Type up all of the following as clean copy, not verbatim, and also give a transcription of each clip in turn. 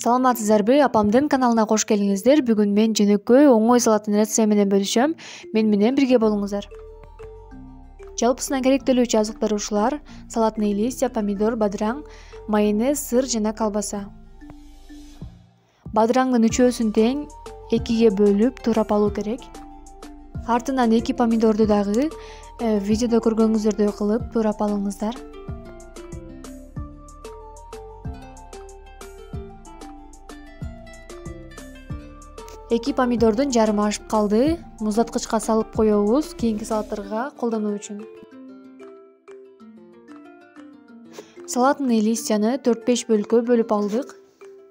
Саламатсыздарбы, апамдын каналына кош келиңиздер. Бүгүн мен жөнөкөй оңой салаттын рецепти менен бөлүшөм. Мен менен бирге болуңуздар. Жалпысынан керектелүүчү азыктар ушулар: салатный листья, помидор, бадыраң, майонез, сыр жана колбаса. Бадыраңдын үчөөсүн тең 2-ге бөлүп турап алуу керек. Артынан 2 помидорду дагы видеодо көргөнүңүздөрдөй кылып турап алыңыздар. Эки помидордун жарымы ашып калды. Муздаткычка салып коебуз кийинки салаттарга колдонуу үчүн. Салатный листьяны 4-5 бөлкө бөлүп алдык.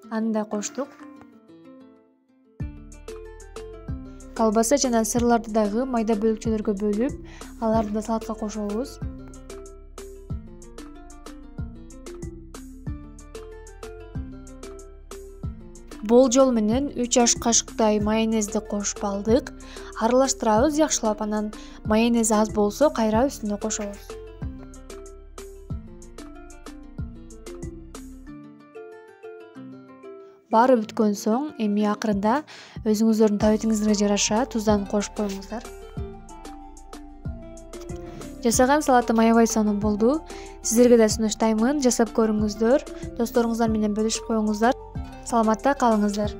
Аны да коштук. Колбаса жана сырларды дагы майда бөлүкчөлөргө бөлүп, аларды да салатка кошобуз. Болжол менен 3 аш кашыктай майонезди кошуп алдык. Аралаштырабыз жакшылап, анан майонез аз болсо кайра үстүнө кошобуз. Баары бүткөн соң, эми акырында өзүңүздөрдүн табитиңиздерге жараша туздан кошуп коюңуздар. Жасаган салатым аябай сонун болду. Сиздерге да сунуштаймын, жасап көрүңүздөр. Досторуңуздар менен бөлүшүп коюңуздар. Саламатта калыңыздар.